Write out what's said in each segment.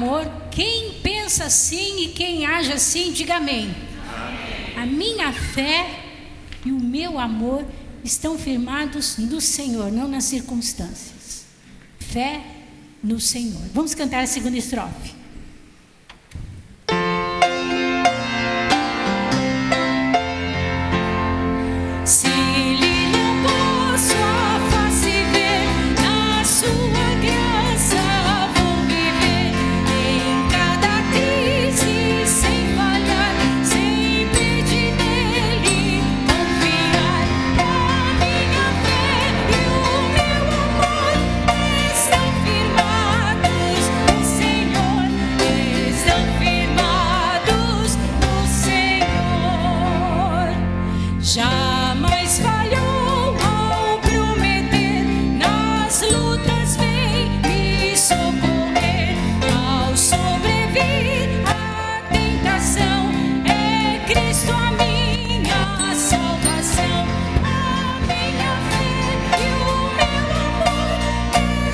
amor. Quem pensa assim e quem age assim, diga amém. A minha fé e o meu amor estão firmados no Senhor, não nas circunstâncias. Fé no Senhor. Vamos cantar a segunda estrofe. Se lhe não posso a face ver, na sua graça vou viver em cada crise sem falhar, sempre de nele confiar. A minha fé e o meu amor estão firmados no Senhor, estão firmados no Senhor. Jamais falhou ao prometer, nas lutas vem me socorrer. Ao sobrevir à tentação, é Cristo a minha salvação. A minha fé e o meu amor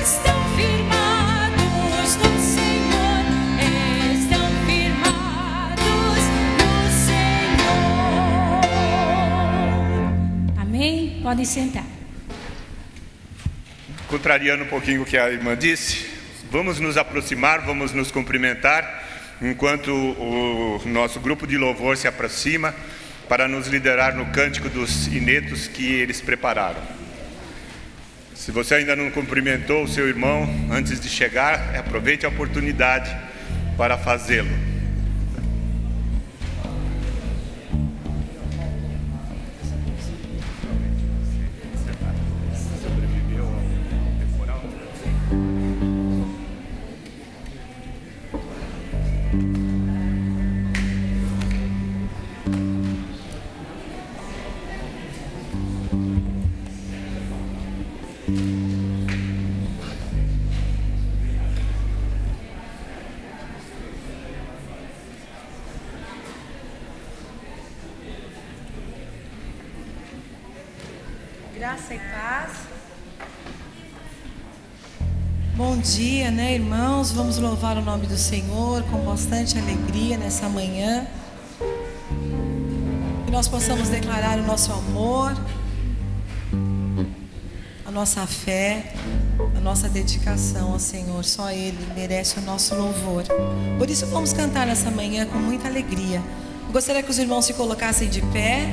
estão firmados no Senhor, estão firmados no Senhor. Amém? Podem sentar. Contrariando um pouquinho o que a irmã disse, vamos nos aproximar, vamos nos cumprimentar, enquanto o nosso grupo de louvor se aproxima para nos liderar no cântico dos inetos que eles prepararam. Se você ainda não cumprimentou o seu irmão antes de chegar, aproveite a oportunidade para fazê-lo. Graça e paz. Bom dia, né, irmãos? Vamos louvar o nome do Senhor com bastante alegria nessa manhã. Que nós possamos declarar o nosso amor, a nossa fé, a nossa dedicação ao Senhor. Só Ele merece o nosso louvor. Por isso vamos cantar nessa manhã com muita alegria. Eu gostaria que os irmãos se colocassem de pé.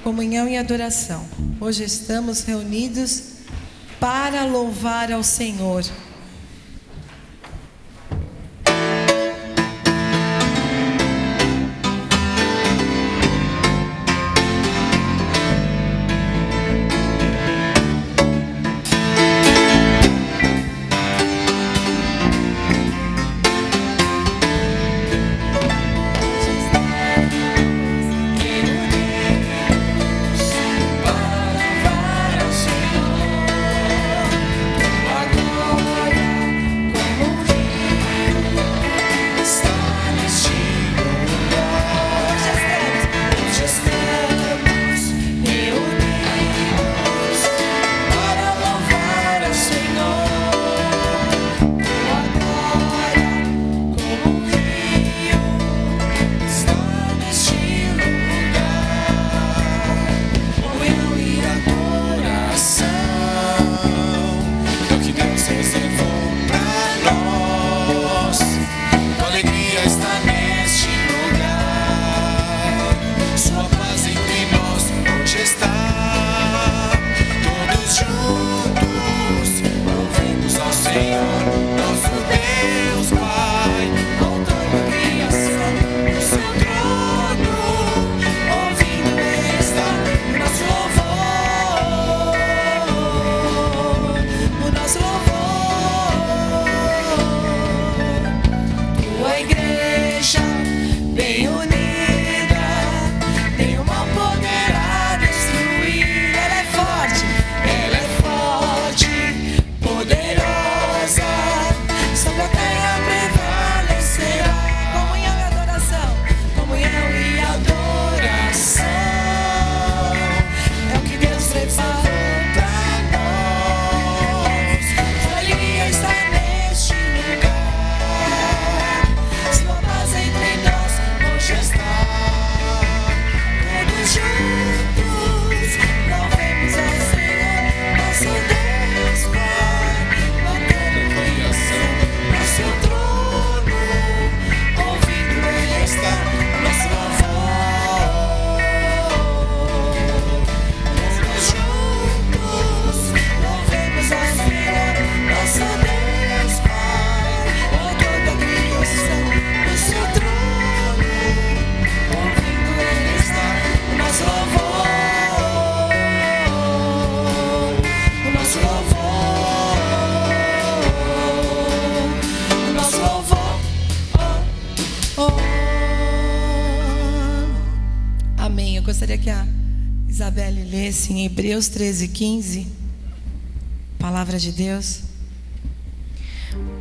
Comunhão e adoração. Hoje estamos reunidos para louvar ao Senhor. Gostaria que a Isabelle lesse em Hebreus 13:15, palavra de Deus.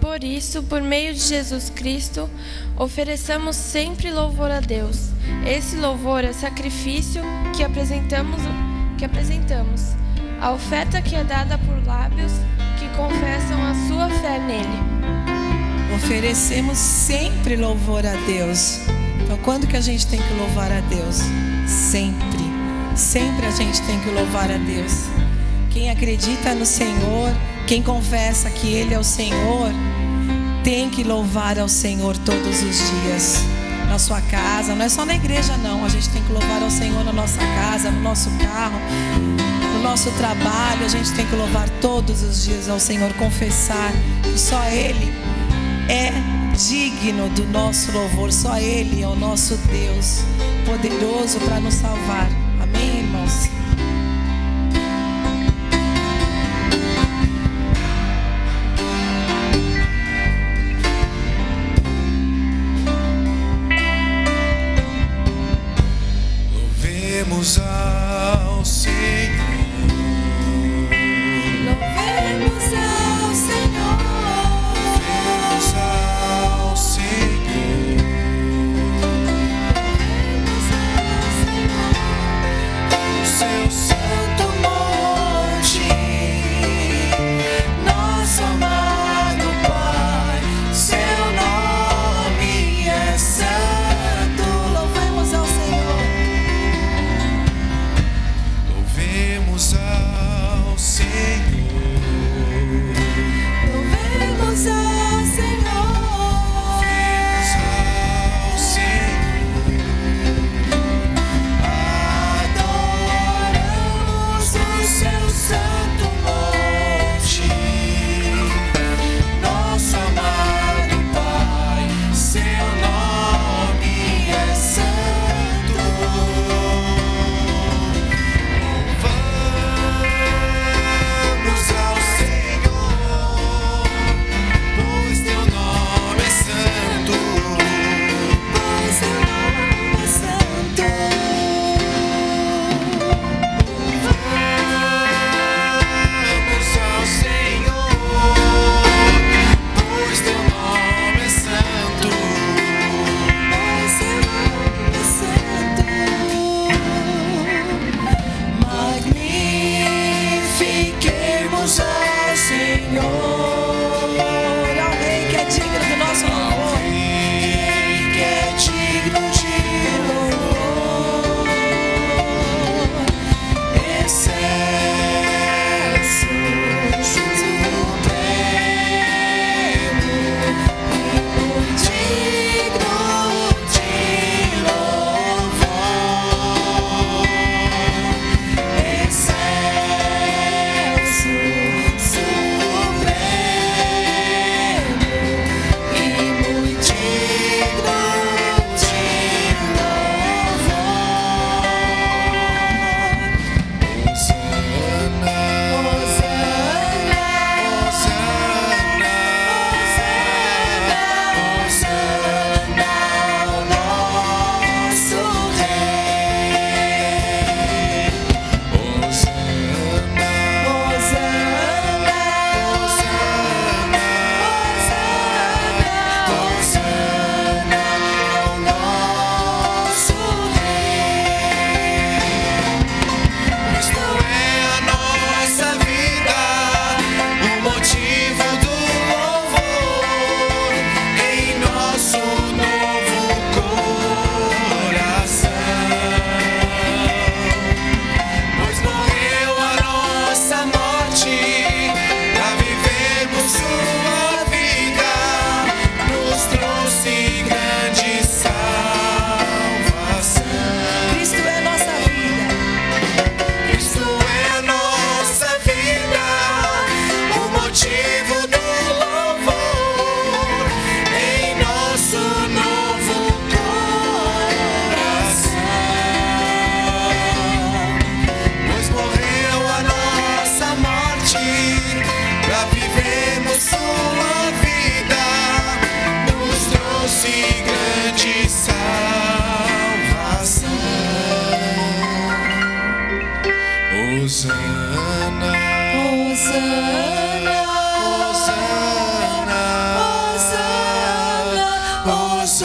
Por isso, por meio de Jesus Cristo, ofereçamos sempre louvor a Deus. Esse louvor é sacrifício que apresentamos, a oferta que é dada por lábios que confessam a sua fé nele. Oferecemos sempre louvor a Deus. Então, quando que a gente tem que louvar a Deus? Sempre. Sempre a gente tem que louvar a Deus. Quem acredita no Senhor, quem confessa que Ele é o Senhor, tem que louvar ao Senhor todos os dias. Na sua casa, não é só na igreja não. A gente tem que louvar ao Senhor na nossa casa, no nosso carro, no nosso trabalho. A gente tem que louvar todos os dias ao Senhor, confessar que só Ele é digno do nosso louvor. Só Ele é o nosso Deus, poderoso para nos salvar. Amém, irmãos? Louvemos ao Senhor. Louvemos ao Senhor. Louvemos ao Senhor. O seu santo monte, nosso amado Pai, seu nome é santo. Louvemos ao Senhor.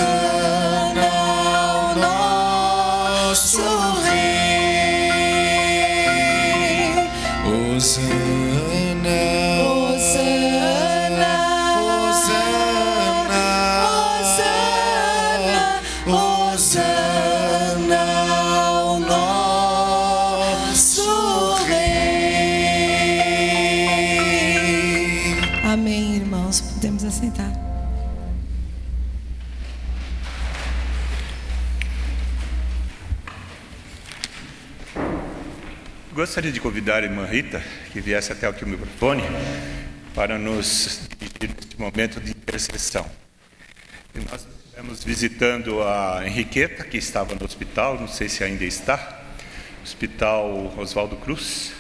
Hosana ao nosso Rei. Hosana, Hosana, Hosana, Hosana ao nosso Rei. Amém, irmãos. Podemos assentar. Gostaria de convidar a irmã Rita, que viesse até aqui o microfone, para nos dirigir neste momento de intercessão. E nós estivemos visitando a Henriqueta, que estava no hospital, não sei se ainda está, Hospital Oswaldo Cruz.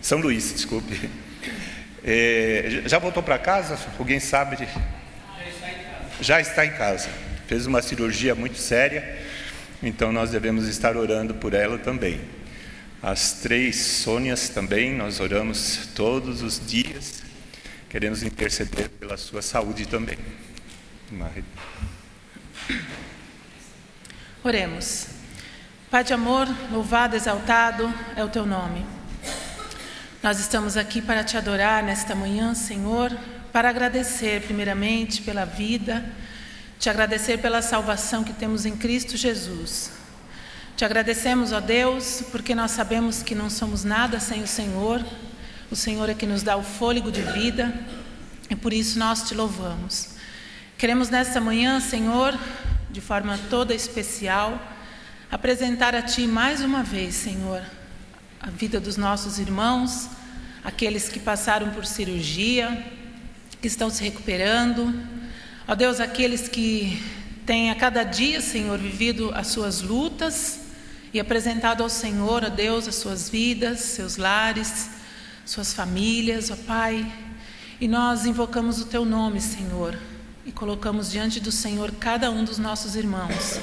São Luís, desculpe. Já voltou para casa? Alguém sabe? Já está em casa. Fez uma cirurgia muito séria, então nós devemos estar orando por ela também. As 3 Sônias também, nós oramos todos os dias, queremos interceder pela sua saúde também. Oremos. Pai de amor, louvado, exaltado é o teu nome. Nós estamos aqui para te adorar nesta manhã, Senhor, para agradecer primeiramente pela vida, te agradecer pela salvação que temos em Cristo Jesus. Te agradecemos, ó Deus, porque nós sabemos que não somos nada sem o Senhor. O Senhor é que nos dá o fôlego de vida e por isso nós te louvamos. Queremos nesta manhã, Senhor, de forma toda especial, apresentar a Ti mais uma vez, Senhor, a vida dos nossos irmãos, aqueles que passaram por cirurgia, que estão se recuperando. Ó Deus, aqueles que têm a cada dia, Senhor, vivido as suas lutas e apresentado ao Senhor, ó Deus, as suas vidas, seus lares, suas famílias, ó Pai. E nós invocamos o Teu nome, Senhor, e colocamos diante do Senhor cada um dos nossos irmãos.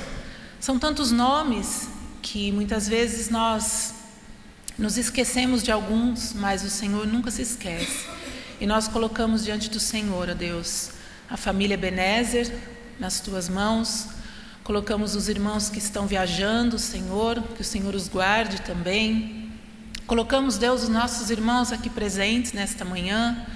São tantos nomes que muitas vezes nós nos esquecemos de alguns, mas o Senhor nunca se esquece. E nós colocamos diante do Senhor, ó Deus, a família Ebenezer nas Tuas mãos. Colocamos os irmãos que estão viajando, Senhor, que o Senhor os guarde também. Colocamos, Deus, os nossos irmãos aqui presentes nesta manhã,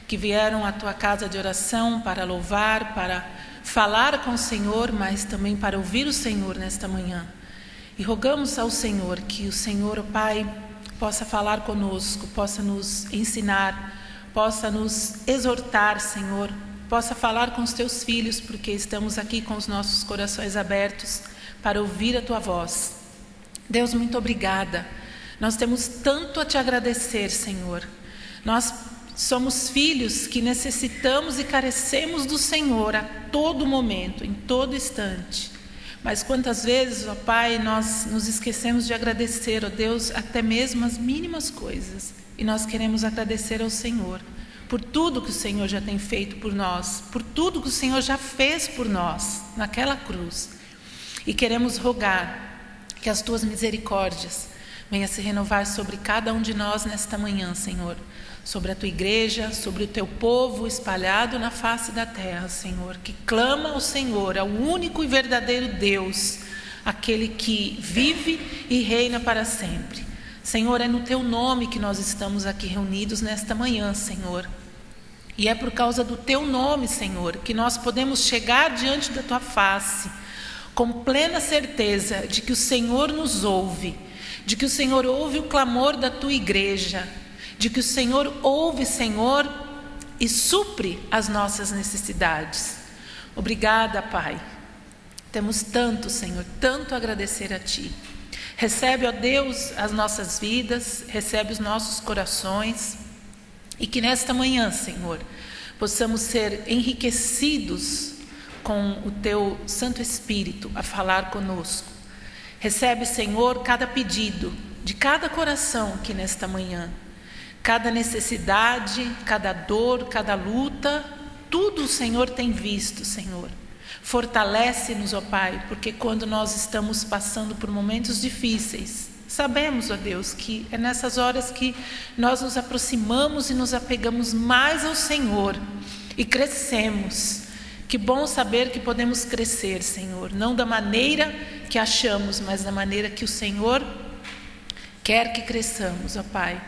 que vieram à Tua casa de oração para louvar, para falar com o Senhor, mas também para ouvir o Senhor nesta manhã. E rogamos ao Senhor que o Senhor, ó Pai, possa falar conosco, possa nos ensinar, possa nos exortar, Senhor, possa falar com os Teus filhos, porque estamos aqui com os nossos corações abertos para ouvir a Tua voz. Deus, muito obrigada. Nós temos tanto a Te agradecer, Senhor. Nós somos filhos que necessitamos e carecemos do Senhor a todo momento, em todo instante. Mas quantas vezes, ó Pai, nós nos esquecemos de agradecer, ó Deus, até mesmo as mínimas coisas. E nós queremos agradecer ao Senhor por tudo que o Senhor já tem feito por nós, por tudo que o Senhor já fez por nós naquela cruz. E queremos rogar que as Tuas misericórdias venham se renovar sobre cada um de nós nesta manhã, Senhor. Sobre a Tua igreja, sobre o Teu povo espalhado na face da terra, Senhor, que clama ao Senhor, ao único e verdadeiro Deus, aquele que vive e reina para sempre. Senhor, é no Teu nome que nós estamos aqui reunidos nesta manhã, Senhor. E é por causa do Teu nome, Senhor, que nós podemos chegar diante da Tua face, com plena certeza de que o Senhor nos ouve, de que o Senhor ouve o clamor da Tua igreja, de que o Senhor ouve, Senhor, e supre as nossas necessidades. Obrigada, Pai. Temos tanto, Senhor, tanto a agradecer a Ti. Recebe, ó Deus, as nossas vidas, recebe os nossos corações, e que nesta manhã, Senhor, possamos ser enriquecidos com o Teu Santo Espírito a falar conosco. Recebe, Senhor, cada pedido de cada coração aqui nesta manhã. Cada necessidade, cada dor, cada luta, tudo o Senhor tem visto, Senhor. Fortalece-nos, ó Pai, porque quando nós estamos passando por momentos difíceis, sabemos, ó Deus, que é nessas horas que nós nos aproximamos e nos apegamos mais ao Senhor e crescemos. Que bom saber que podemos crescer, Senhor, não da maneira que achamos, mas da maneira que o Senhor quer que cresçamos, ó Pai.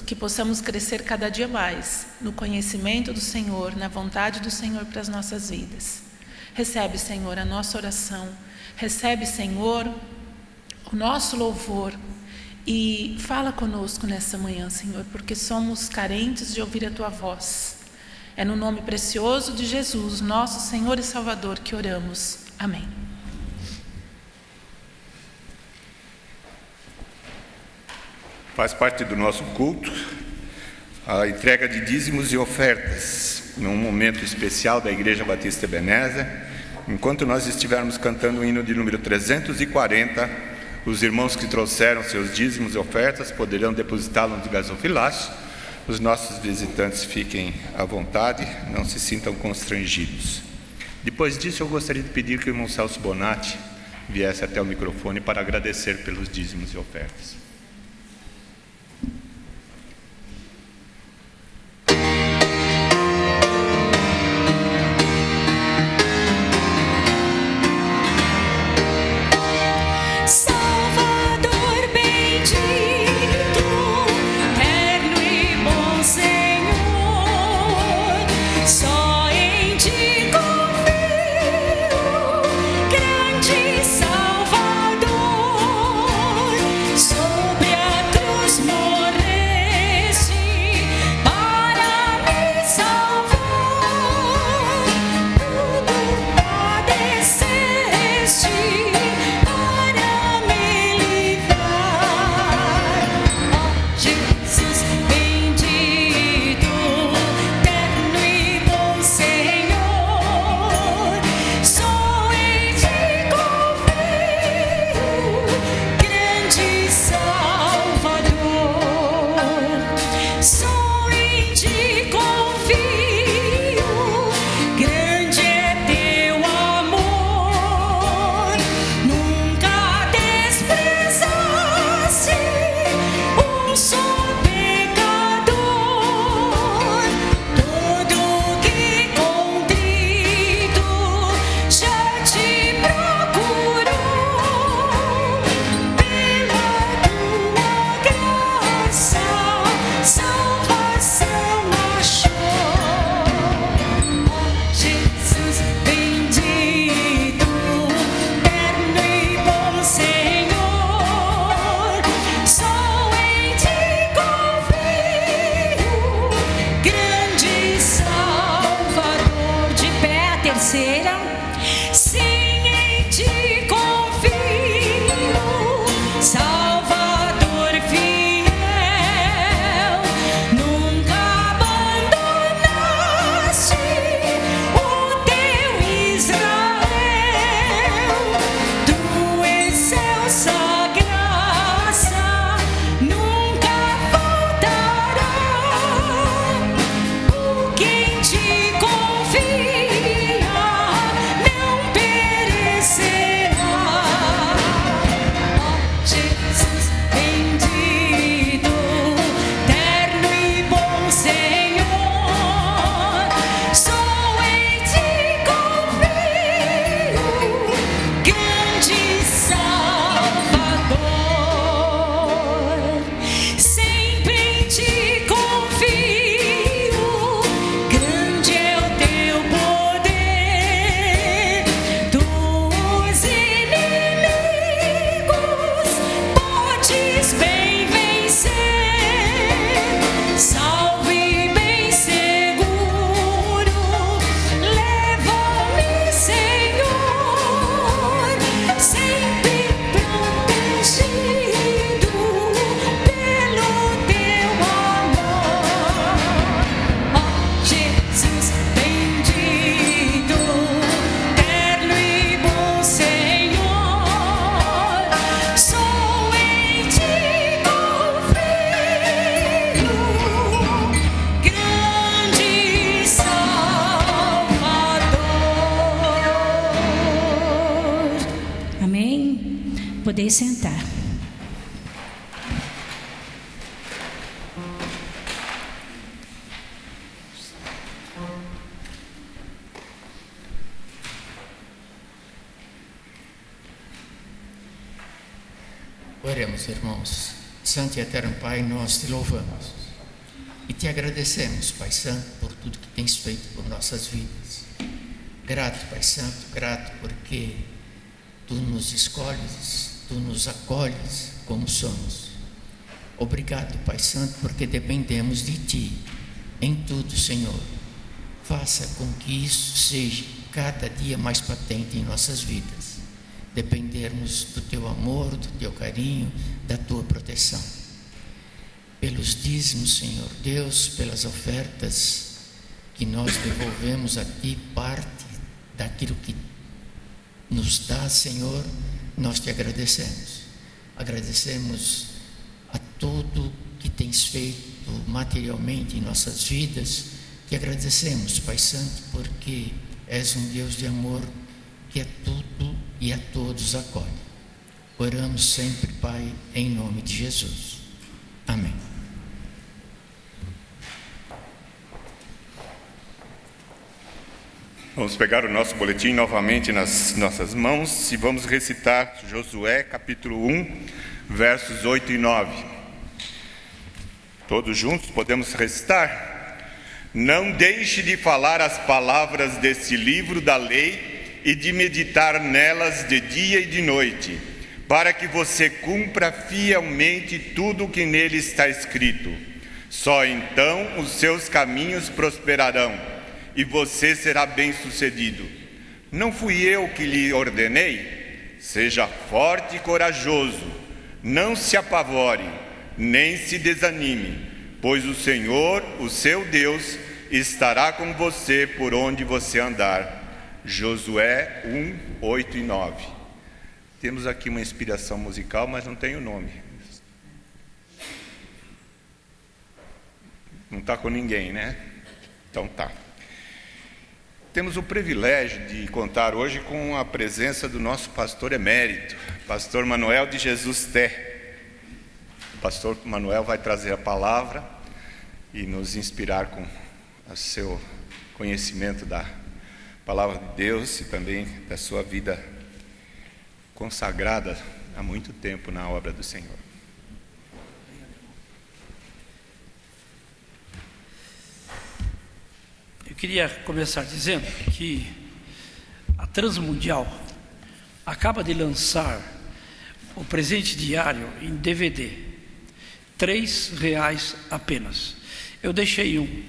Que possamos crescer cada dia mais no conhecimento do Senhor, na vontade do Senhor para as nossas vidas. Recebe, Senhor, a nossa oração. Recebe, Senhor, o nosso louvor. E fala conosco nessa manhã, Senhor, porque somos carentes de ouvir a Tua voz. É no nome precioso de Jesus, nosso Senhor e Salvador, que oramos. Amém. Faz parte do nosso culto a entrega de dízimos e ofertas, num momento especial da Igreja Batista Ebenezer. Enquanto nós estivermos cantando o hino de número 340, os irmãos que trouxeram seus dízimos e ofertas poderão depositá-los no gasofilácio. Os nossos visitantes fiquem à vontade, não se sintam constrangidos. Depois disso, eu gostaria de pedir que o irmão Celso Bonatti viesse até o microfone para agradecer pelos dízimos e ofertas. Podeis sentar. Oremos, irmãos. Santo e eterno Pai, nós te louvamos e te agradecemos, Pai Santo, por tudo que tens feito por nossas vidas. Grato, Pai Santo, grato porque tu nos escolhes, tu nos acolhes como somos. Obrigado, Pai Santo, porque dependemos de ti em tudo, Senhor. Faça com que isso seja cada dia mais patente em nossas vidas. Dependermos do teu amor, do teu carinho, da tua proteção. Pelos dízimos, Senhor Deus, pelas ofertas que nós devolvemos a ti, parte daquilo que nos dá, Senhor, nós te agradecemos. Agradecemos a tudo que tens feito materialmente em nossas vidas. Te agradecemos, Pai Santo, porque és um Deus de amor que a tudo e a todos acolhe. Oramos sempre, Pai, em nome de Jesus. Amém. Vamos pegar o nosso boletim novamente nas nossas mãos e vamos recitar Josué capítulo 1, versos 8 e 9. Todos juntos podemos recitar? Não deixe de falar as palavras desse livro da lei e de meditar nelas de dia e de noite, para que você cumpra fielmente tudo o que nele está escrito. Só então os seus caminhos prosperarão e você será bem-sucedido. Não fui eu que lhe ordenei? Seja forte e corajoso, não se apavore, nem se desanime, pois o Senhor, o seu Deus, estará com você por onde você andar. Josué 1, 8 e 9. Temos aqui uma inspiração musical, mas não tem o nome. Não está com ninguém, né? Então tá. Temos o privilégio de contar hoje com a presença do nosso pastor emérito, pastor Manuel de Jesus Té. O pastor Manuel vai trazer a palavra e nos inspirar com o seu conhecimento da palavra de Deus e também da sua vida consagrada há muito tempo na obra do Senhor. Eu queria começar dizendo que a Transmundial acaba de lançar o presente diário em DVD, R$3 apenas. Eu deixei um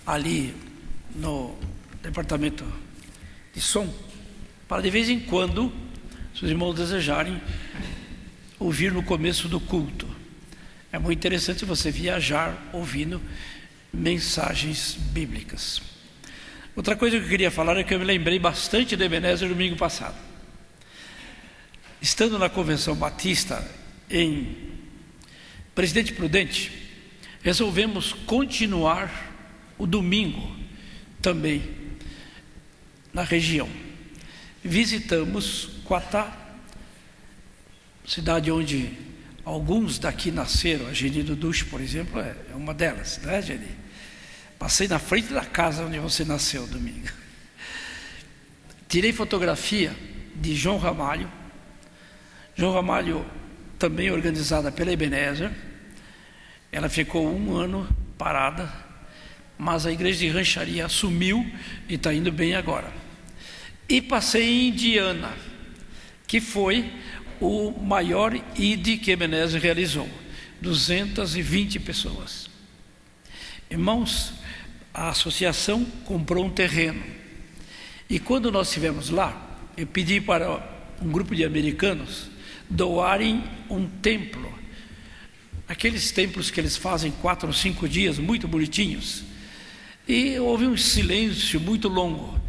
ali no departamento de som, para de vez em quando, se os irmãos desejarem, ouvir no começo do culto. É muito interessante você viajar ouvindo mensagens bíblicas. Outra coisa que eu queria falar é que eu me lembrei bastante do Ebenezer domingo passado. Estando na Convenção Batista em Presidente Prudente, resolvemos continuar o domingo também na região. Visitamos Quatá, cidade onde alguns daqui nasceram. A Geni Duducho, por exemplo, é uma delas, né, Geni? Passei na frente da casa onde você nasceu domingo. Tirei fotografia de João Ramalho. João Ramalho, também organizada pela Ebenezer. Ela ficou 1 ano parada, mas a igreja de Rancharia assumiu e está indo bem agora. E passei em Indiana, que foi o maior ID que Ebenezer realizou, 220 pessoas. Irmãos, a associação comprou um terreno, e quando nós estivemos lá, eu pedi para um grupo de americanos doarem um templo, aqueles templos que eles fazem 4 ou 5 dias, muito bonitinhos, e houve um silêncio muito longo.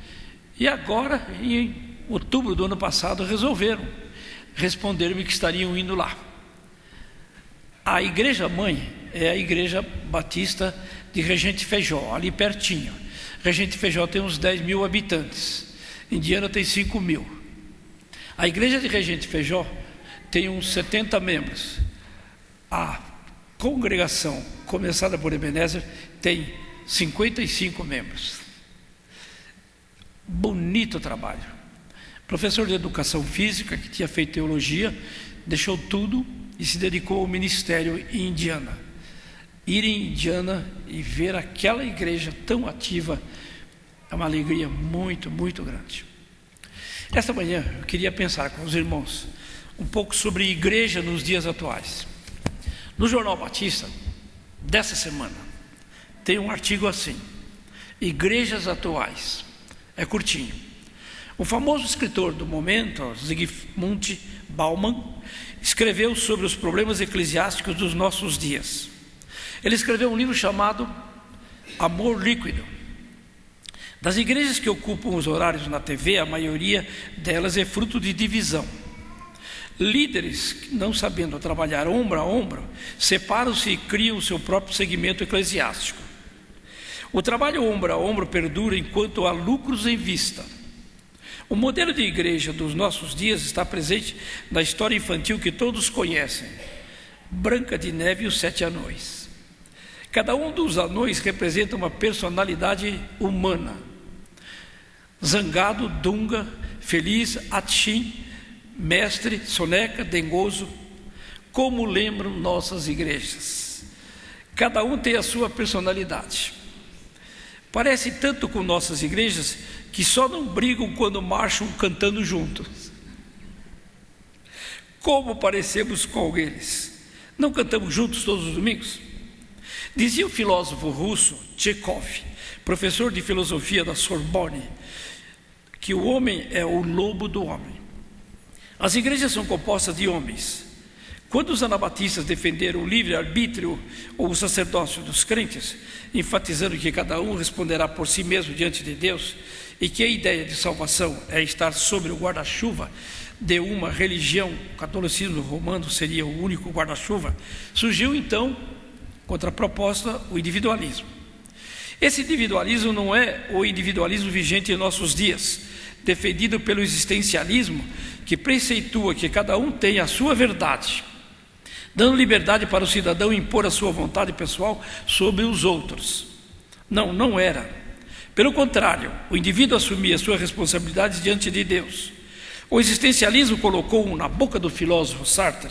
E agora, em outubro do ano passado, resolveram responder-me que estariam indo lá. A igreja mãe é a Igreja Batista de Regente Feijó, ali pertinho. Regente Feijó tem uns 10 mil habitantes, Indiana tem 5 mil. A igreja de Regente Feijó tem uns 70 membros. A congregação, começada por Ebenezer, tem 55 membros. Bonito trabalho. Professor de educação física, que tinha feito teologia, deixou tudo e se dedicou ao ministério em Indiana. Ir em Indiana e ver aquela igreja tão ativa é uma alegria muito, muito grande. Esta manhã eu queria pensar com os irmãos um pouco sobre igreja nos dias atuais. No Jornal Batista, dessa semana, tem um artigo assim: igrejas atuais. É curtinho. O famoso escritor do momento, Zygmunt Bauman, escreveu sobre os problemas eclesiásticos dos nossos dias. Ele escreveu um livro chamado Amor Líquido. Das igrejas que ocupam os horários na TV, a maioria delas é fruto de divisão. Líderes, não sabendo trabalhar ombro a ombro, separam-se e criam o seu próprio segmento eclesiástico. O trabalho ombro a ombro perdura enquanto há lucros em vista. O modelo de igreja dos nossos dias está presente na história infantil que todos conhecem: Branca de Neve e os 7 Anões. Cada um dos anões representa uma personalidade humana: Zangado, Dunga, Feliz, Atchim, Mestre, Soneca, Dengoso. Como lembram nossas igrejas. Cada um tem a sua personalidade. Parece tanto com nossas igrejas que só não brigam quando marcham cantando juntos. Como parecemos com eles? Não cantamos juntos todos os domingos? Dizia o filósofo russo Chekhov, professor de filosofia da Sorbonne, que o homem é o lobo do homem. As igrejas são compostas de homens. Quando os anabatistas defenderam o livre-arbítrio ou o sacerdócio dos crentes, enfatizando que cada um responderá por si mesmo diante de Deus e que a ideia de salvação é estar sobre o guarda-chuva de uma religião, o catolicismo romano seria o único guarda-chuva, surgiu então, contraproposta, o individualismo. Esse individualismo não é o individualismo vigente em nossos dias, defendido pelo existencialismo, que preceitua que cada um tem a sua verdade, dando liberdade para o cidadão impor a sua vontade pessoal sobre os outros. Não, não era. Pelo contrário, o indivíduo assumia sua responsabilidade diante de Deus. O existencialismo colocou na boca do filósofo Sartre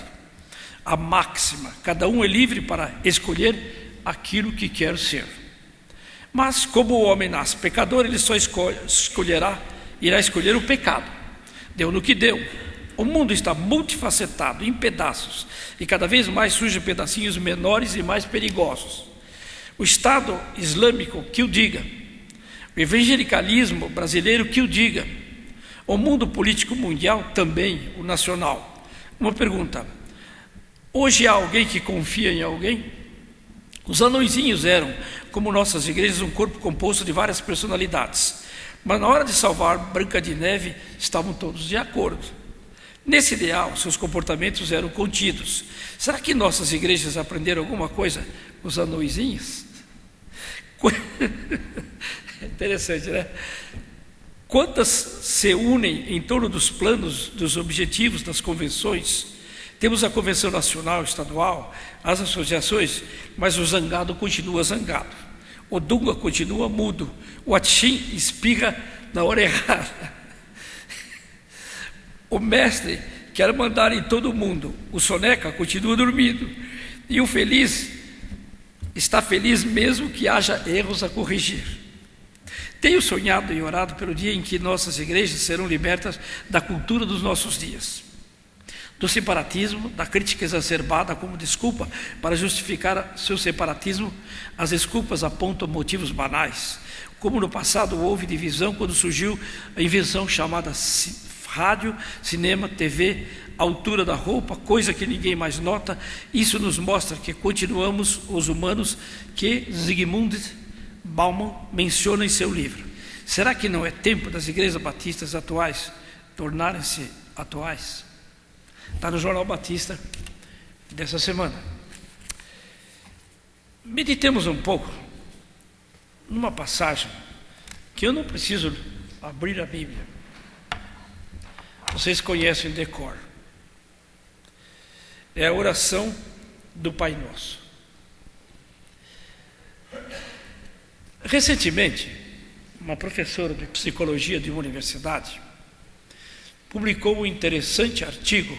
a máxima: cada um é livre para escolher aquilo que quer ser. Mas como o homem nasce pecador, ele só irá escolher o pecado. Deu no que deu. O mundo está multifacetado, em pedaços, e cada vez mais surgem pedacinhos menores e mais perigosos. O Estado Islâmico que o diga, o evangelicalismo brasileiro que o diga, o mundo político mundial também, o nacional. Uma pergunta: hoje há alguém que confia em alguém? Os anõezinhos eram, como nossas igrejas, um corpo composto de várias personalidades, mas na hora de salvar Branca de Neve estavam todos de acordo. Nesse ideal, seus comportamentos eram contidos. Será que nossas igrejas aprenderam alguma coisa com os anõezinhos? Interessante, né? Quantas se unem em torno dos planos, dos objetivos, das convenções? Temos a convenção nacional, estadual, as associações, mas o zangado continua zangado. O Dunga continua mudo. O Atchim espirra na hora errada. O mestre quer mandar em todo mundo. O Soneca continua dormindo. E o Feliz está feliz mesmo que haja erros a corrigir. Tenho sonhado e orado pelo dia em que nossas igrejas serão libertas da cultura dos nossos dias, do separatismo, da crítica exacerbada como desculpa para justificar seu separatismo. As desculpas apontam motivos banais, como no passado houve divisão quando surgiu a invenção chamada rádio, cinema, TV, altura da roupa, coisa que ninguém mais nota. Isso nos mostra que continuamos os humanos que Zygmunt Bauman menciona em seu livro. Será que não é tempo das igrejas batistas atuais tornarem-se atuais? Está no Jornal Batista dessa semana. Meditemos um pouco numa passagem que eu não preciso abrir a Bíblia. Vocês conhecem de cor. É a oração do Pai Nosso. Recentemente, uma professora de psicologia de uma universidade publicou um interessante artigo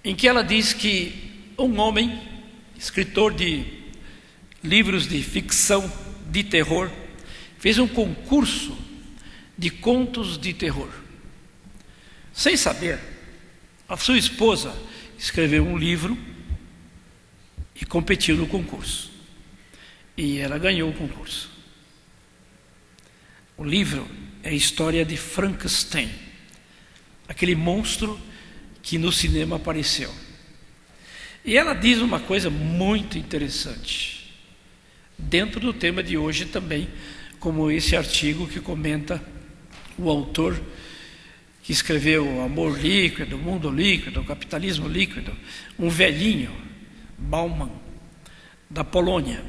em que ela diz que um homem, escritor de livros de ficção de terror, fez um concurso de contos de terror. Sem saber, a sua esposa escreveu um livro e competiu no concurso. E ela ganhou o concurso. O livro é a história de Frankenstein, aquele monstro que no cinema apareceu. E ela diz uma coisa muito interessante, dentro do tema de hoje também, como esse artigo que comenta o autor que escreveu O Amor Líquido, O Mundo Líquido, O Capitalismo Líquido, um velhinho, Bauman, da Polônia.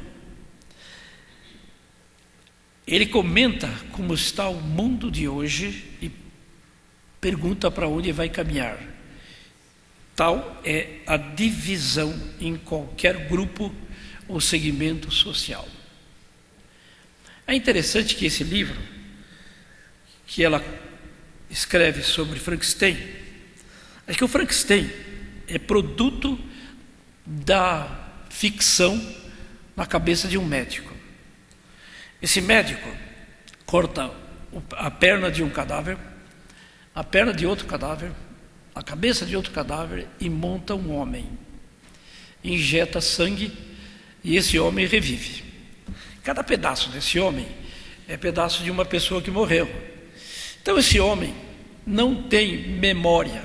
Ele comenta como está o mundo de hoje e pergunta para onde vai caminhar. Tal é a divisão em qualquer grupo ou segmento social. É interessante que esse livro, que ela escreve sobre Frankenstein, é que o Frankenstein é produto da ficção na cabeça de um médico. Esse médico corta a perna de um cadáver, a perna de outro cadáver, a cabeça de outro cadáver e monta um homem. Injeta sangue e esse homem revive. Cada pedaço desse homem é pedaço de uma pessoa que morreu. Então esse homem não tem memória.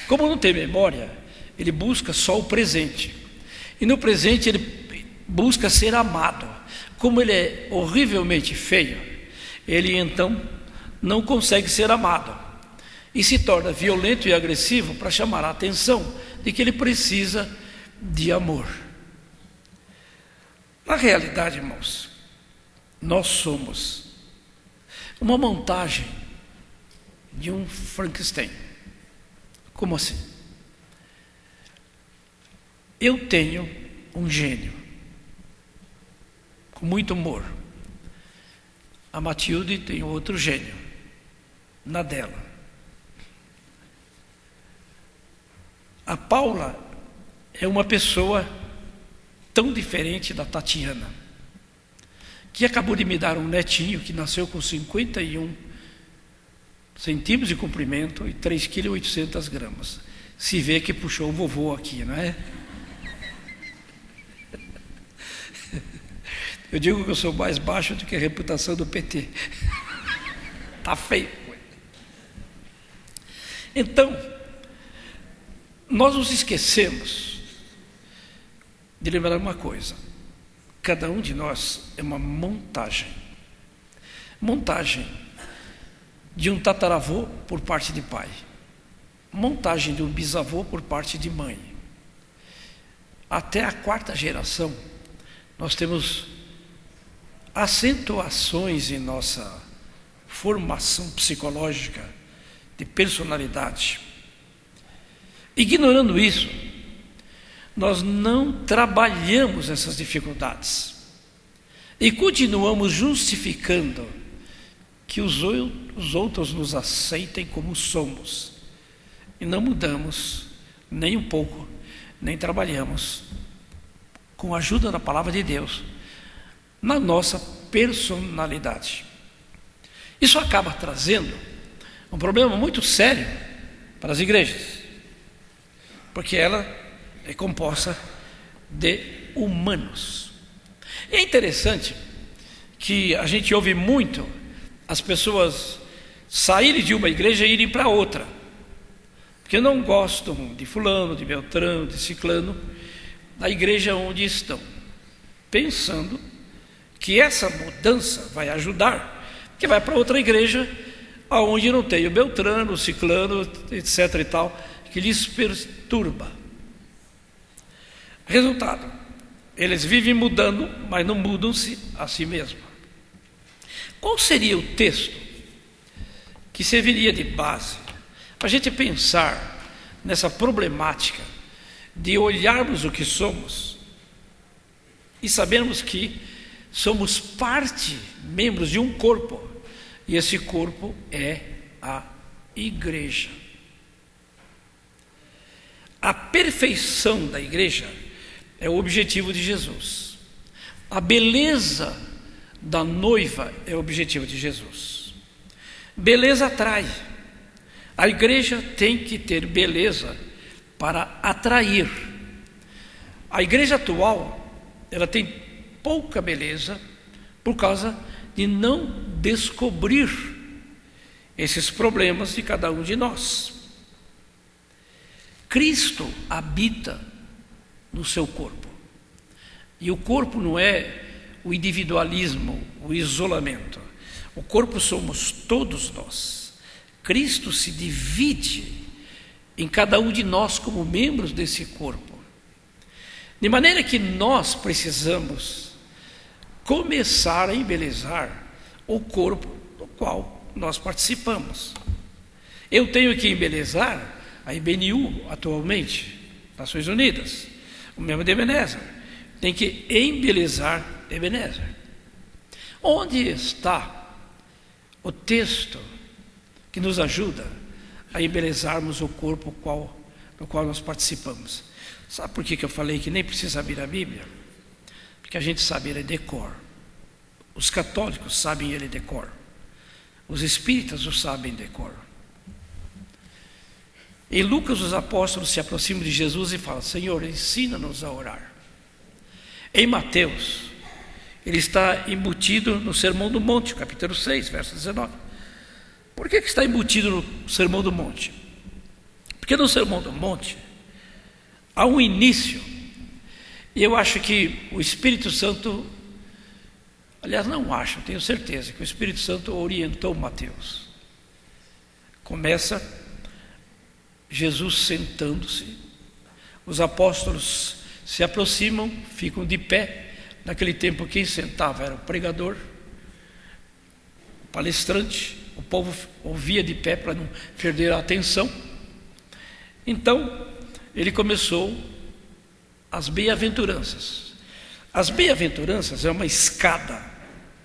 Como não tem memória, ele busca só o presente. E no presente ele busca ser amado. Como ele é horrivelmente feio, ele então não consegue ser amado. E se torna violento e agressivo para chamar a atenção de que ele precisa de amor. Na realidade, irmãos, nós somos uma montagem de um Frankenstein. Como assim? Eu tenho um gênio com muito humor. A Matilde tem outro gênio na dela. A Paula é uma pessoa tão diferente da Tatiana, que acabou de me dar um netinho que nasceu com 51 centímetros de comprimento e 3,8 kg. Se vê que puxou o vovô aqui, não é? Eu digo que eu sou mais baixo do que a reputação do PT. Tá feio. Então, nós nos esquecemos de lembrar uma coisa: cada um de nós é uma montagem de um tataravô por parte de pai, montagem de um bisavô por parte de mãe. Até a 4ª geração nós temos acentuações em nossa formação psicológica de personalidade. Ignorando isso, nós não trabalhamos essas dificuldades e continuamos justificando que os outros nos aceitem como somos e não mudamos nem um pouco, nem trabalhamos com a ajuda da palavra de Deus na nossa personalidade. Isso acaba trazendo um problema muito sério para as igrejas, porque ela é composta de humanos. E é interessante que a gente ouve muito as pessoas saírem de uma igreja e irem para outra, porque não gostam de fulano, de beltrano, de ciclano, da igreja onde estão, pensando que essa mudança vai ajudar, que vai para outra igreja aonde não tem o beltrano, o ciclano, etc. e tal, que lhes perturba. Resultado, eles vivem mudando, mas não mudam-se a si mesmos. Qual seria o texto que serviria de base para a gente pensar nessa problemática de olharmos o que somos e sabermos que somos parte, membros de um corpo, e esse corpo é a igreja. A perfeição da igreja é o objetivo de Jesus. A beleza da noiva é o objetivo de Jesus. Beleza atrai. A igreja tem que ter beleza para atrair. A igreja atual, ela tem pouca beleza por causa de não descobrir esses problemas de cada um de nós. Cristo habita no seu corpo. E o corpo não é o individualismo, o isolamento. O corpo somos todos nós. Cristo se divide em cada um de nós como membros desse corpo. De maneira que nós precisamos começar a embelezar o corpo do qual nós participamos. Eu tenho que embelezar a IBNU atualmente, Nações Unidas, o membro de Ebenezer, tem que embelezar Ebenezer. Onde está o texto que nos ajuda a embelezarmos o corpo do qual nós participamos? Sabe por que eu falei que nem precisa abrir a Bíblia? Porque a gente sabe ele de cor. Os católicos sabem ele de cor. Os espíritas o sabem de cor. Em Lucas, os apóstolos se aproximam de Jesus e falam: Senhor, ensina-nos a orar. Em Mateus, ele está embutido no Sermão do Monte, capítulo 6, verso 19. Por que está embutido no Sermão do Monte? Porque no Sermão do Monte há um início, e eu acho que o Espírito Santo, aliás, não acho, tenho certeza que o Espírito Santo orientou Mateus. Começa Jesus sentando-se, os apóstolos se aproximam, ficam de pé. Naquele tempo quem sentava era o pregador, o palestrante, o povo ouvia de pé para não perder a atenção. Então ele começou as bem-aventuranças. As bem-aventuranças é uma escada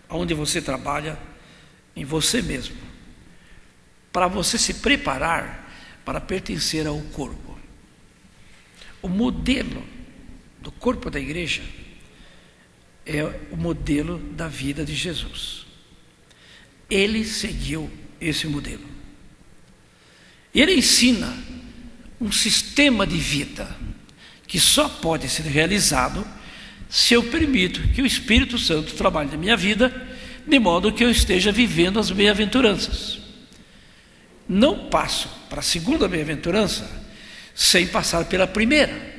onde você trabalha em você mesmo, para você se preparar para pertencer ao corpo. O modelo do corpo da igreja é o modelo da vida de Jesus. Ele seguiu esse modelo. Ele ensina um sistema de vida que só pode ser realizado se eu permito que o Espírito Santo trabalhe na minha vida, de modo que eu esteja vivendo as bem-aventuranças. Não passo para a segunda bem-aventurança sem passar pela primeira.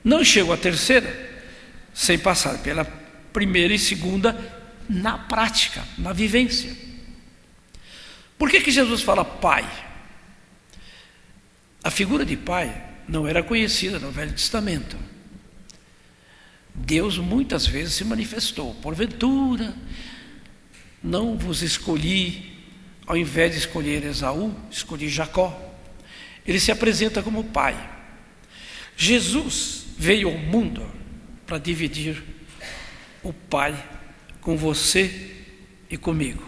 Não chego à terceira sem passar pela primeira e segunda na prática, na vivência. Por que Jesus fala Pai? A figura de Pai não era conhecida no Velho Testamento. Deus muitas vezes se manifestou: porventura não vos escolhi, ao invés de escolher Esaú, escolhi Jacó. Ele se apresenta como Pai. Jesus veio ao mundo para dividir o Pai com você e comigo.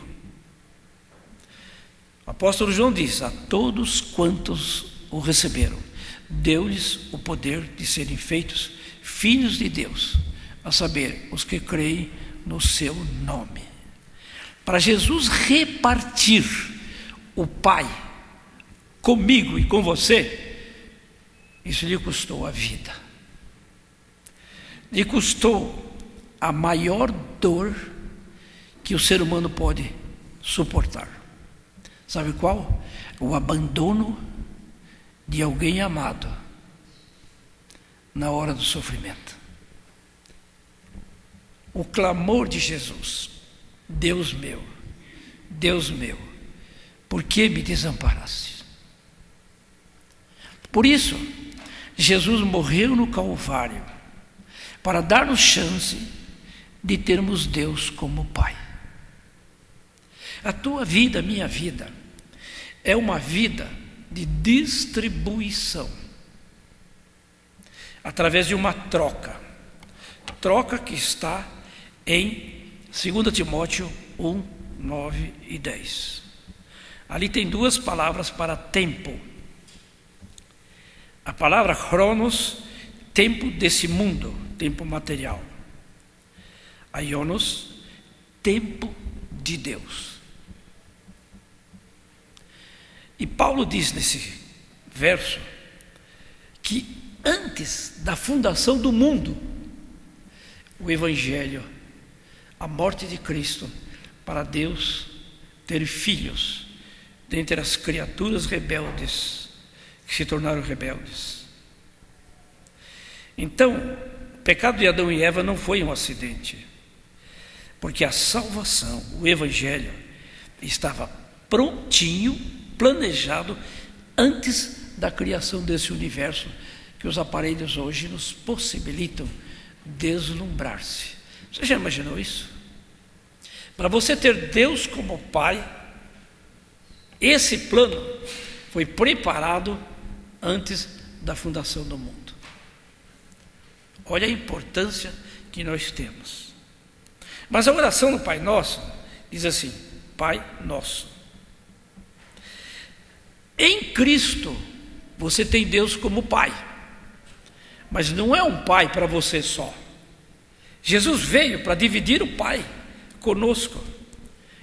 O apóstolo João diz: a todos quantos o receberam, deu-lhes o poder de serem feitos filhos de Deus, a saber, os que creem no seu nome. Para Jesus repartir o Pai comigo e com você, isso lhe custou a vida. Lhe custou a maior dor que o ser humano pode suportar. Sabe qual? O abandono de alguém amado na hora do sofrimento. O clamor de Jesus: Deus meu, por que me desamparaste? Por isso, Jesus morreu no Calvário, para dar-nos chance de termos Deus como Pai. A tua vida, a minha vida, é uma vida de distribuição, através de uma troca que está em 2 Timóteo 1, 9 e 10. Ali tem duas palavras para tempo. A palavra chronos, tempo desse mundo, tempo material. Aionos, tempo de Deus. E Paulo diz nesse verso que antes da fundação do mundo, o Evangelho, a morte de Cristo, para Deus ter filhos dentre as criaturas rebeldes, que se tornaram rebeldes. Então, o pecado de Adão e Eva não foi um acidente, porque a salvação, o Evangelho, estava prontinho, planejado, antes da criação desse universo, que os aparelhos hoje nos possibilitam deslumbrar-se. Você já imaginou isso? Para você ter Deus como Pai, esse plano foi preparado antes da fundação do mundo. Olha a importância que nós temos. Mas a oração do Pai Nosso diz assim: Pai Nosso. Em Cristo você tem Deus como Pai, mas não é um Pai para você só. Jesus veio para dividir o Pai conosco.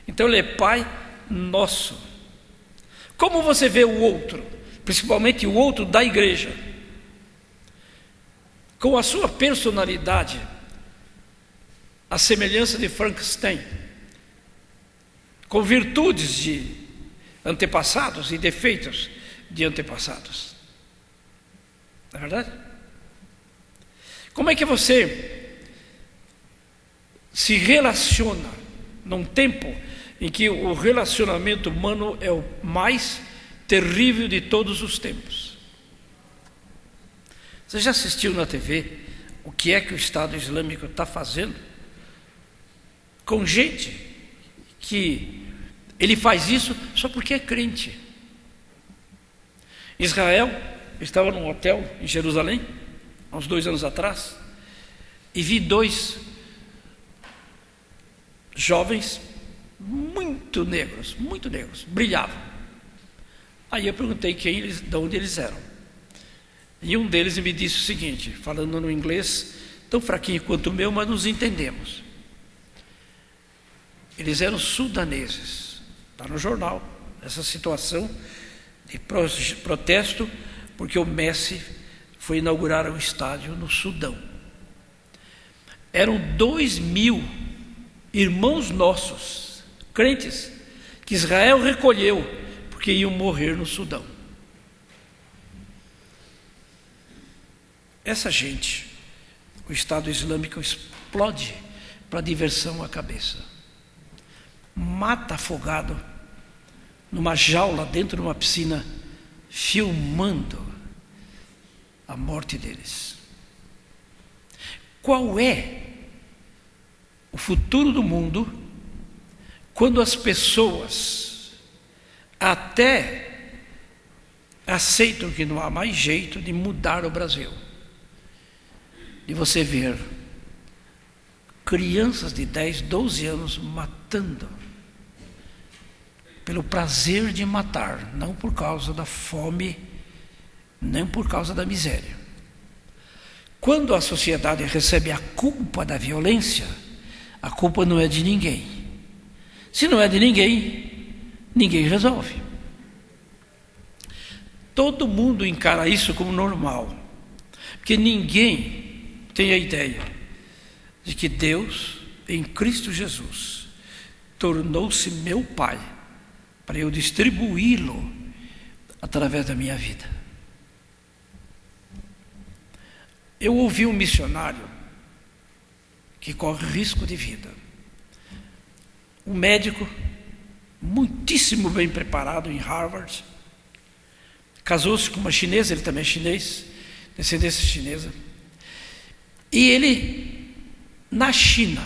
Então Ele é Pai Nosso. Como você vê o outro, principalmente o outro da igreja, com a sua personalidade, a semelhança de Frankenstein, com virtudes de antepassados e defeitos de antepassados. Não é verdade? Como é que você se relaciona num tempo em que o relacionamento humano é o mais terrível de todos os tempos? Você já assistiu na TV o que é que o Estado Islâmico está fazendo com gente que ele faz isso só porque é crente? Israel, eu estava num hotel em Jerusalém há uns 2 anos atrás e vi 2 jovens muito negros, brilhavam. Aí eu perguntei de onde eles eram. E um deles me disse o seguinte, falando no inglês, tão fraquinho quanto o meu, mas nos entendemos. Eles eram sudaneses. Está no jornal essa situação de protesto, porque o Messi foi inaugurar um estádio no Sudão. Eram 2.000 irmãos nossos, crentes, que Israel recolheu, porque iam morrer no Sudão. Essa gente, o Estado Islâmico explode para diversão a cabeça. Mata afogado numa jaula dentro de uma piscina, filmando a morte deles. Qual é o futuro do mundo quando as pessoas até aceitam que não há mais jeito de mudar o Brasil? E você ver crianças de 10, 12 anos matando pelo prazer de matar, não por causa da fome, nem por causa da miséria. Quando a sociedade recebe a culpa da violência, a culpa não é de ninguém. Se não é de ninguém, ninguém resolve. Todo mundo encara isso como normal, porque ninguém tem a ideia de que Deus, em Cristo Jesus, tornou-se meu Pai, para eu distribuí-lo através da minha vida. Eu ouvi um missionário que corre risco de vida, um médico muitíssimo bem preparado em Harvard, casou-se com uma chinesa, ele também é chinês, descendência chinesa, e ele, na China,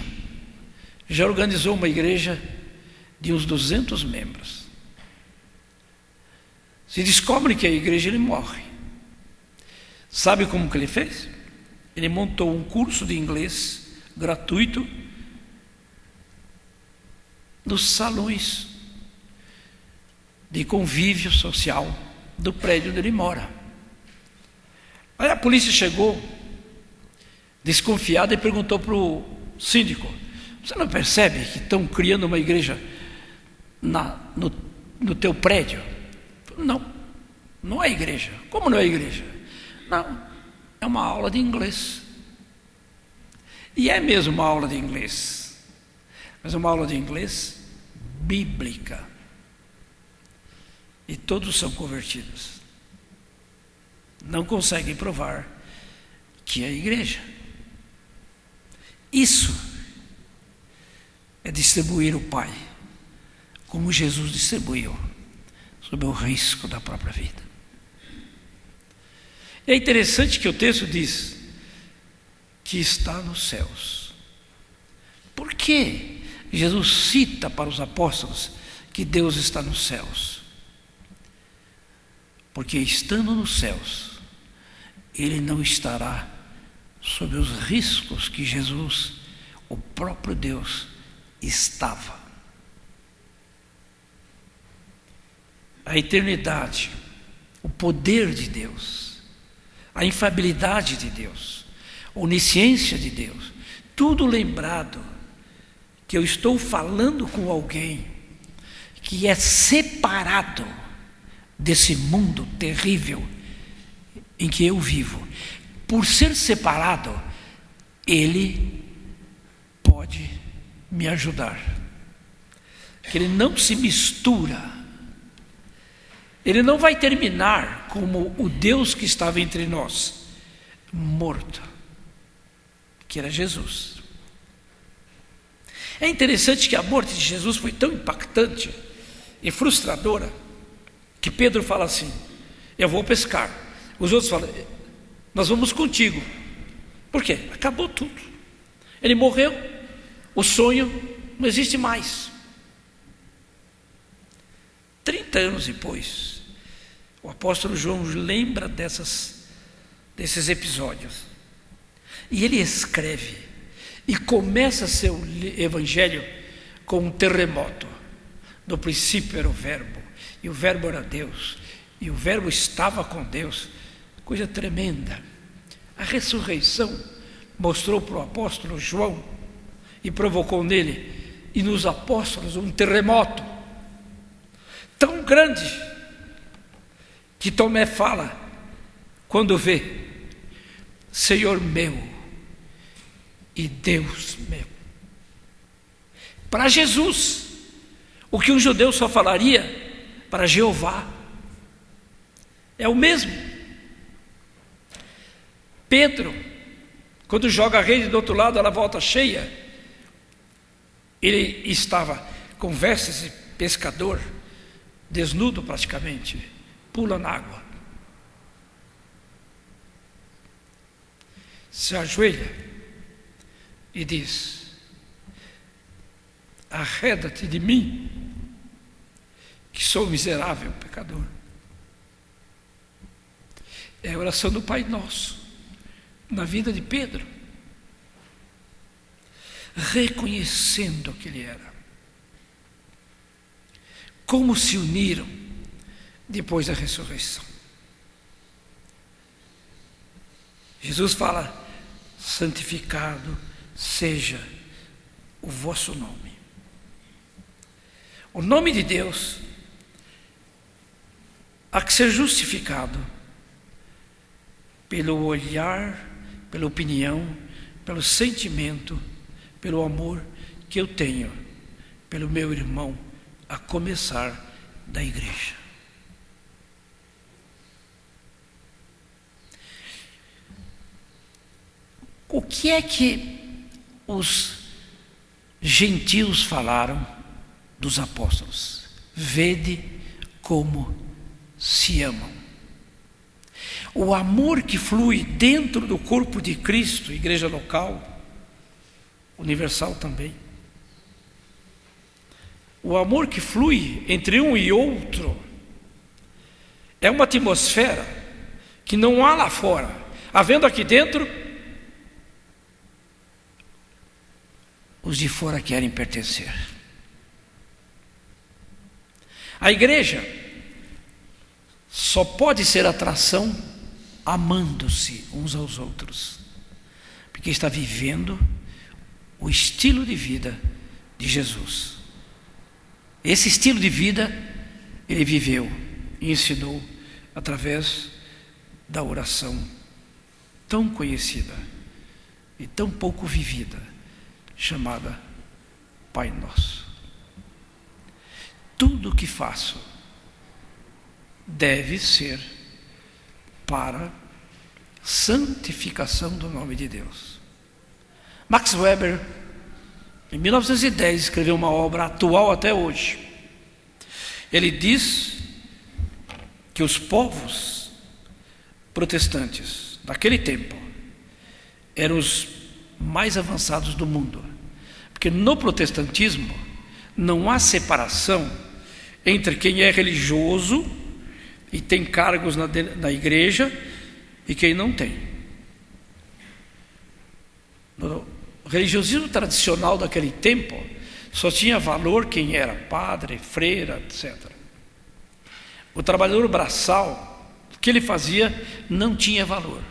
já organizou uma igreja de uns 200 membros. Se descobre que a igreja, ele morre. Sabe como que ele fez? Ele montou um curso de inglês gratuito nos salões de convívio social do prédio onde ele mora. Aí a polícia chegou, desconfiada, e perguntou para o síndico: você não percebe que estão criando uma igreja no teu prédio? Não, não é igreja. Como não é igreja? Não, é uma aula de inglês. E é mesmo uma aula de inglês, mas uma aula de inglês bíblica. E todos são convertidos. Não conseguem provar que é igreja. Isso é distribuir o Pai, como Jesus distribuiu, sob o risco da própria vida. É interessante que o texto diz que está nos céus. Por que Jesus cita para os apóstolos que Deus está nos céus? Porque estando nos céus, Ele não estará sob os riscos que Jesus, o próprio Deus, estava. A eternidade, o poder de Deus, a infalibilidade de Deus, a onisciência de Deus, tudo lembrado que eu estou falando com alguém que é separado desse mundo terrível em que eu vivo. Por ser separado, Ele pode me ajudar. Que Ele não se mistura. Ele não vai terminar como o Deus que estava entre nós, morto, que era Jesus. É interessante que a morte de Jesus foi tão impactante e frustradora que Pedro fala assim: eu vou pescar. Os outros falam: nós vamos contigo. Por quê? Acabou tudo. Ele morreu, o sonho não existe mais. 30 anos depois, o apóstolo João lembra desses episódios. E ele escreve e começa seu evangelho com um terremoto. No princípio era o Verbo, e o Verbo era Deus, e o Verbo estava com Deus. Coisa tremenda. A ressurreição mostrou para o apóstolo João e provocou nele e nos apóstolos um terremoto tão grande que Tomé fala quando vê: Senhor meu e Deus meu. Para Jesus, o que um judeu só falaria para Jeová é o mesmo. Pedro, quando joga a rede do outro lado, ela volta cheia. Ele estava com vestes de pescador, desnudo praticamente, pula na água, se ajoelha e diz: arreda-te de mim, que sou miserável pecador. É a oração do Pai Nosso na vida de Pedro, reconhecendo que ele era. Como se uniram depois da ressurreição. Jesus fala: santificado seja o vosso nome. O nome de Deus há que ser justificado pelo olhar, pela opinião, pelo sentimento, pelo amor que eu tenho pelo meu irmão, a começar da igreja. O que é que os gentios falaram dos apóstolos? Vede como se amam. O amor que flui dentro do corpo de Cristo, igreja local, universal também. O amor que flui entre um e outro é uma atmosfera que não há lá fora. Havendo aqui dentro, os de fora querem pertencer. A igreja só pode ser atração amando-se uns aos outros, porque está vivendo o estilo de vida de Jesus. Esse estilo de vida ele viveu e ensinou através da oração tão conhecida e tão pouco vivida, chamada Pai Nosso. Tudo o que faço deve ser para santificação do nome de Deus. Max Weber, em 1910, escreveu uma obra atual até hoje. Ele diz que os povos protestantes daquele tempo eram os mais avançados do mundo, porque no protestantismo não há separação entre quem é religioso e tem cargos na igreja e quem não tem. No religiosismo tradicional daquele tempo só tinha valor quem era padre, freira, etc. O trabalhador braçal, o que ele fazia não tinha valor.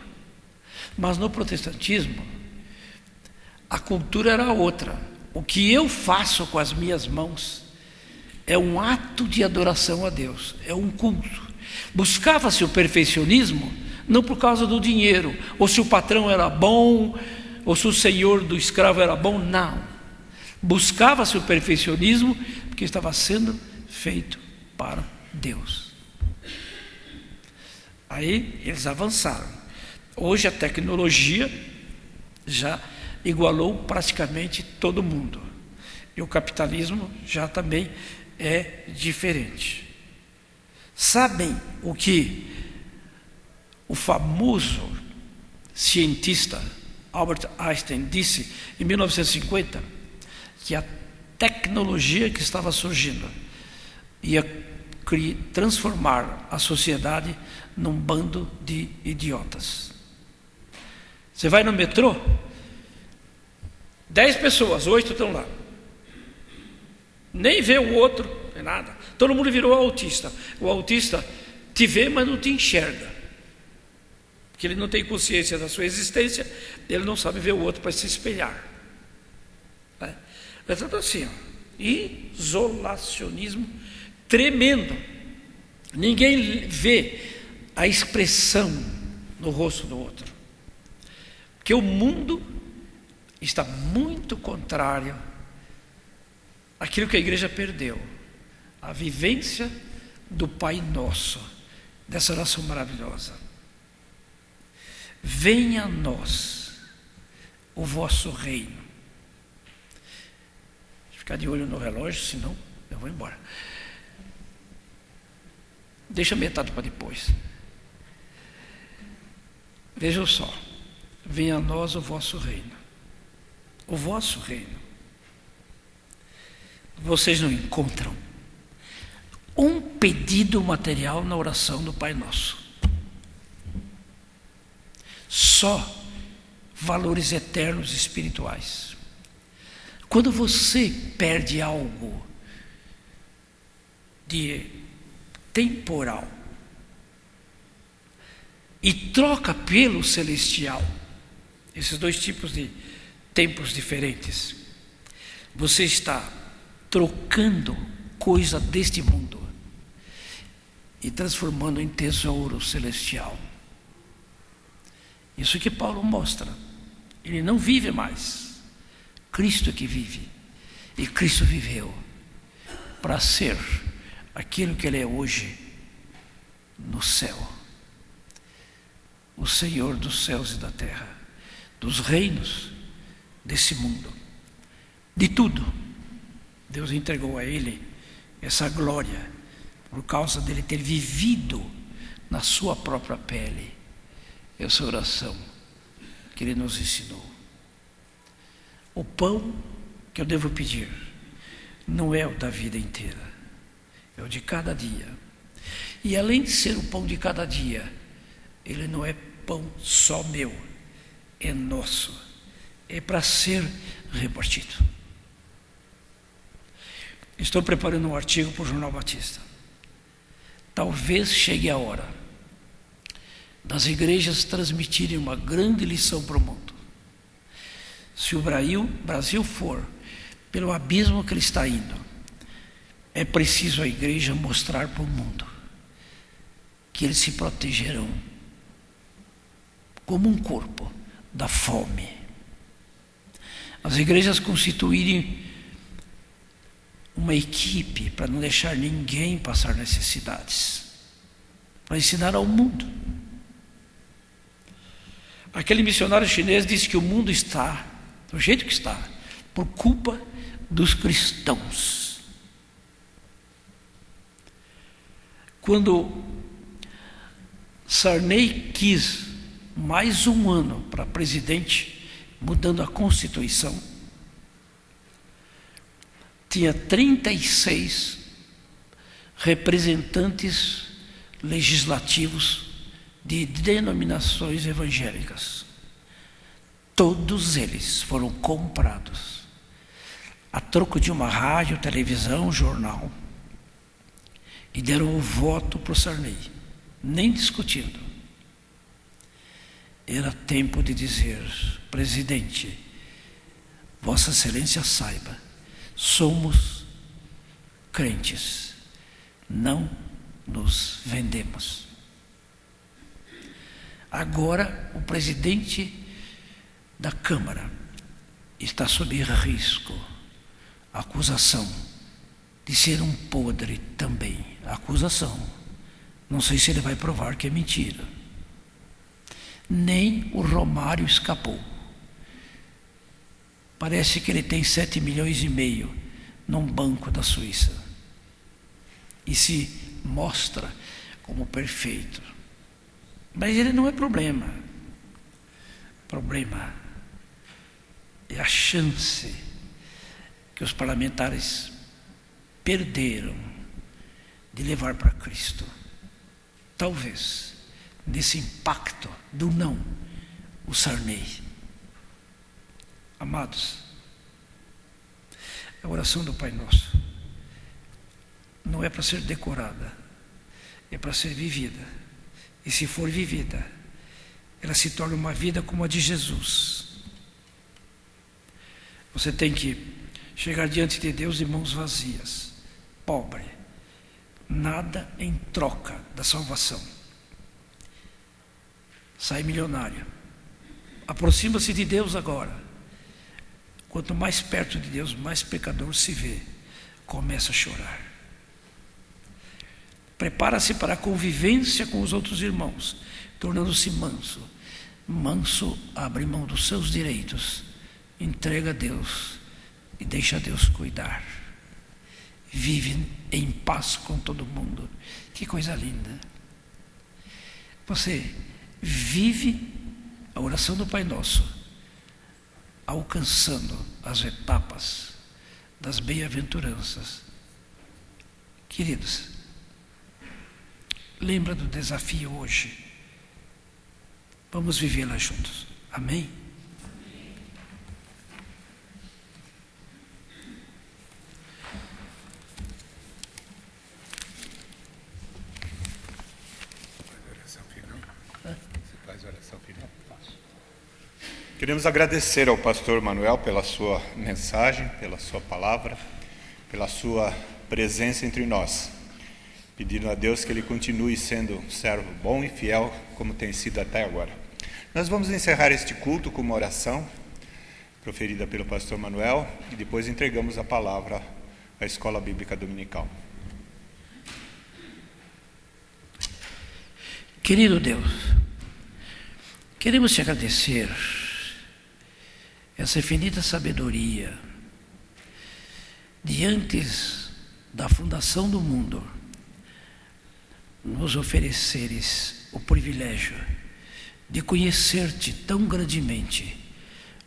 Mas no protestantismo a cultura era outra. O que eu faço com as minhas mãos é um ato de adoração a Deus, é um culto. Buscava-se o perfeccionismo não por causa do dinheiro, ou se o patrão era bom, ou se o senhor do escravo era bom, não. Buscava-se o perfeccionismo porque estava sendo feito para Deus. Aí eles avançaram. Hoje a tecnologia já igualou praticamente todo mundo. E o capitalismo já também é diferente. Sabem o que o famoso cientista Albert Einstein disse em 1950? Que a tecnologia que estava surgindo ia transformar a sociedade num bando de idiotas. Você vai no metrô, 10 pessoas, 8 estão lá. Nem vê o outro, não é nada. Todo mundo virou autista. O autista te vê, mas não te enxerga. Porque ele não tem consciência da sua existência, ele não sabe ver o outro para se espelhar. É tudo assim, ó. Isolacionismo tremendo. Ninguém vê a expressão no rosto do outro. Porque o mundo está muito contrário àquilo que a igreja perdeu. A vivência do Pai Nosso, dessa oração maravilhosa. Venha a nós o vosso reino. Ficar de olho no relógio, senão eu vou embora. Deixa metade para depois. Vejam só. Venha a nós o vosso reino. O vosso reino. Vocês não encontram um pedido material na oração do Pai Nosso. Só valores eternos espirituais. Quando você perde algo de temporal e troca pelo celestial, esses dois tipos de tempos diferentes, você está trocando coisa deste mundo e transformando em tesouro celestial. Isso que Paulo mostra. Ele não vive mais. Cristo é que vive. E Cristo viveu para ser aquilo que Ele é hoje no céu. O Senhor dos céus e da terra, dos reinos desse mundo, de tudo. Deus entregou a Ele essa glória por causa dele ter vivido na sua própria pele essa oração que Ele nos ensinou. O pão que eu devo pedir não é o da vida inteira, é o de cada dia. E além de ser o pão de cada dia, ele não é pão só meu, é nosso, é para ser repartido. Estou preparando um artigo para o Jornal Batista. Talvez chegue a hora das igrejas transmitirem uma grande lição para o mundo. Se o Brasil for pelo abismo que ele está indo, é preciso a igreja mostrar para o mundo que eles se protegerão como um corpo da fome. As igrejas constituírem uma equipe para não deixar ninguém passar necessidades, para ensinar ao mundo. Aquele missionário chinês disse que o mundo está do jeito que está por culpa dos cristãos. Quando Sarney quis mais um ano para presidente, mudando a Constituição, tinha 36 representantes legislativos de denominações evangélicas. Todos eles foram comprados a troco de uma rádio, televisão, jornal, e deram o voto para o Sarney, nem discutindo. Era tempo de dizer: presidente, Vossa Excelência saiba, somos crentes, não nos vendemos. Agora o presidente da Câmara está sob risco, acusação de ser um podre também. Acusação. Não sei se ele vai provar que é mentira. Nem o Romário escapou. Parece que ele tem 7,5 milhões num banco da Suíça. E se mostra como perfeito. Mas ele não é problema. Problema é a chance que os parlamentares perderam de levar para Cristo. Talvez, nesse impacto do não, o Sarney. Amados, a oração do Pai Nosso não é para ser decorada, é para ser vivida. E se for vivida, ela se torna uma vida como a de Jesus. Você tem que chegar diante de Deus de mãos vazias, pobre, nada em troca da salvação. Sai milionário. Aproxima-se de Deus agora. Quanto mais perto de Deus, mais pecador se vê. Começa a chorar. Prepara-se para a convivência com os outros irmãos, tornando-se manso. Manso abre mão dos seus direitos, entrega a Deus e deixa Deus cuidar. Vive em paz com todo mundo. Que coisa linda. Você vive a oração do Pai Nosso, alcançando as etapas das bem-aventuranças. Queridos, lembra do desafio hoje. Vamos vivê-la juntos. Amém? Queremos agradecer ao pastor Manuel pela sua mensagem, pela sua palavra, pela sua presença entre nós. Pedindo a Deus que ele continue sendo um servo bom e fiel, como tem sido até agora. Nós vamos encerrar este culto com uma oração proferida pelo pastor Manuel e depois entregamos a palavra à Escola Bíblica Dominical. Querido Deus, queremos te agradecer essa infinita sabedoria de antes da fundação do mundo nos ofereceres o privilégio de conhecer-te tão grandemente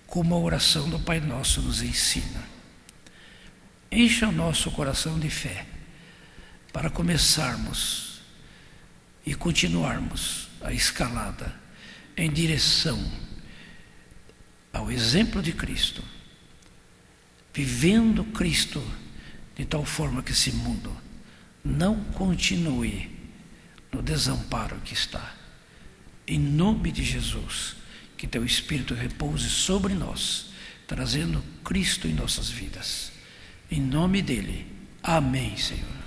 como a oração do Pai Nosso nos ensina. Encha o nosso coração de fé para começarmos e continuarmos a escalada em direção ao exemplo de Cristo, vivendo Cristo de tal forma que esse mundo não continue no desamparo que está, Em nome de Jesus, que Teu Espírito repouse sobre nós, trazendo Cristo em nossas vidas. Em nome dEle. Amém, Senhor.